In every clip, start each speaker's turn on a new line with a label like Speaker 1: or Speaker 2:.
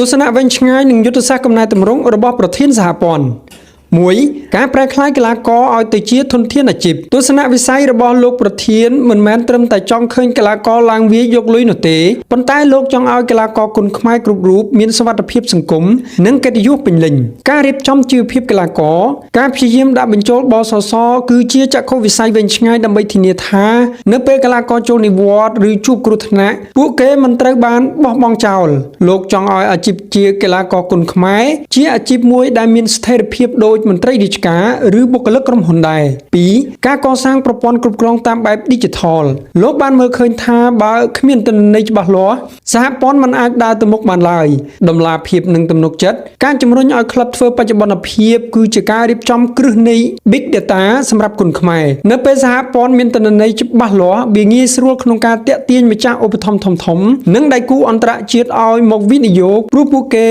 Speaker 1: ទស្សនៈវិញឆ្ងាយនឹងយុទ្ធសាស្ត្រកំណែតម្រង់របស់ប្រធានសហព័ន្ធមួយការប្រែក្លាយកីឡាករឲ្យទៅជាធនធានអាជីពទស្សនវិស័យរបស់លោកប្រធានមិនមែនត្រឹមតែចង់ឃើញកីឡាករឡើងវាយយកលុយនោះទេប៉ុន្តែលោកចង់ឲ្យកីឡាករគុនខ្មែរគ្រប់រូបមានសុវត្ថិភាពសង្គមនិងកិត្តិយសពេញលេញការរៀបចំជីវភាពកីឡាករការព្យាយាមដាក់បញ្ចូលបសសគឺជាចក្ខុវិស័យវែងឆ្ងាយដើម្បីធានាថានៅពេលកីឡាករចូលនិវត្តន៍ឬជួបគ្រោះថ្នាក់ពួកគេមិនត្រូវបានបោះបង់ចោលលោកចង់ឲ្យអាជីពជាកីឡាករគុនខ្មែរជាអាជីពមួយដែលមានស្ថិរភាពដូចមន្ត្រីរាជការឬបុគ្គលិកក្រុមហ៊ុនដែរ 2. ការកសាងប្រព័ន្ធគ្រប់គ្រងតាមបែប Digital លោកបានមើលឃើញថាបើគ្មានទិន្នន័យច្បាស់លាស់សហព័ន្ធមិនអាចដើរទៅមុខបានឡើយដំណាភាពនិងទំនុកចិត្តការជំរុញឲ្យក្លឹបធ្វើបច្ចុប្បន្នភាពគឺជាការរៀបចំគ្រឹះនៃ Big Data សម្រាប់គុនខ្មែរនៅពេលសហព័ន្ធមានទិន្នន័យច្បាស់លាស់វាងាយស្រួលក្នុងការតាក់ទាញម្ចាស់ឧបត្ថម្ភធំៗនិងដៃគូអន្តរជាតិឲ្យមកវិនិយោគព្រោះពួកគេ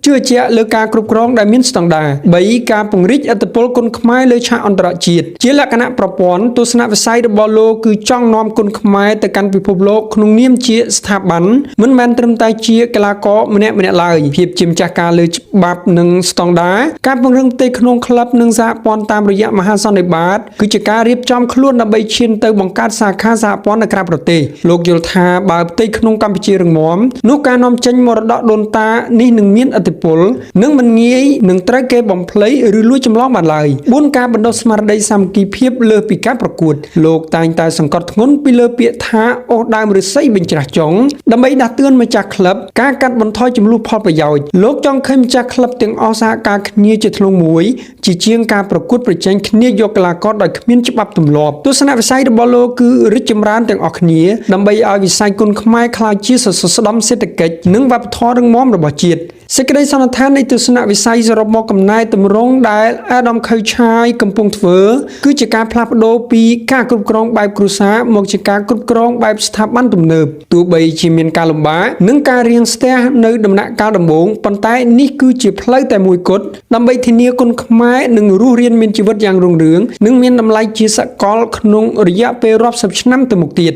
Speaker 1: ជឿជាក់លើការគ្រប់គ្រងដែលមានស្តង់ដារ 3. ការពង្រីកឥទ្ធិពលគុនខ្មែរលើឆាកអន្តរជាតិជាលក្ខណៈប្រព័ន្ធទស្សនវិស័យរបស់លោកគឺចង់នាំគុនខ្មែរទៅកាន់ពិភពលោកក្នុងនាមជាស្ថាប័នមិនមែនត្រឹមតែជាកីឡាករម្នាក់ៗឡើយភាពជាម្ចាស់ការលើច្បាប់និងស្តង់ដារការពង្រឹងផ្ទៃក្នុងក្លឹបនិងសហព័ន្ធតាមរយៈមហាសន្និបាតគឺជាការរៀបចំខ្លួនដើម្បីឈានទៅបង្កើតសាខាសហព័ន្ធនៅក្រៅប្រទេសលោកយល់ថាបើផ្ទៃក្នុងកម្ពុជារឹងមាំនោះការនាំចេញមរតកដូនតានេះនឹងមានឥទ្ធិពលនិងមិនងាយនឹងត្រូវគេបំភ្លៃឬលួចចម្លងបានឡើយ 4. ការបណ្ដុះស្មារតីសាមគ្គីភាពលើសពីការប្រកួតលោកតែងតែសង្កត់ធ្ងន់ពីលើពាក្យថាអូសដើមឫស្សីបញ្ច្រាស់ចុងដើម្បីដាស់តឿនម្ចាស់ក្លឹបការកាត់បន្ថយចំនួនផលប្រយោជន៍លោកចង់ឃើញម្ចាស់ក្លឹបទាំងអស់សហការគ្នាជាធ្លុងមួយជាជាងការប្រកួតប្រជែងគ្នាយកកីឡាករដោយគ្មានច្បាប់ទម្លាប់ទស្សនវិស័យរបស់លោកគឺរីកចម្រើនទាំងអស់គ្នាដើម្បីឲ្យវិស័យគុនខ្មែរក្លាយជាសសរស្តម្ភសេដ្ឋកិច្ចនិងវប្បធម៌រឹងមាំរបស់ជាតិសេចក្តីសន្និដ្ឋាននៃទស្សនវិស័យសរុបមកកំណែតម្រង់ដែលអាដាមខៅឆាយកំពុងធ្វើគឺជាការផ្លាស់ប្ដូរពីការគ្រប់គ្រងបែបគ្រួសារមកជាការគ្រប់គ្រងបែបស្ថាប័នទំនើបទោះបីជាមានការលំបាកនិងការរៀងស្ទះនៅដំណាក់កាលដំបូងប៉ុន្តែនេះគឺជាផ្លូវតែមួយគត់ដើម្បីធានាគុនខ្មែរនឹងរស់រានមានជីវិតយ៉ាងរុងរឿងនិងមានតម្លៃជាសកលក្នុងរយៈពេលរាប់សិបឆ្នាំទៅមុខទៀត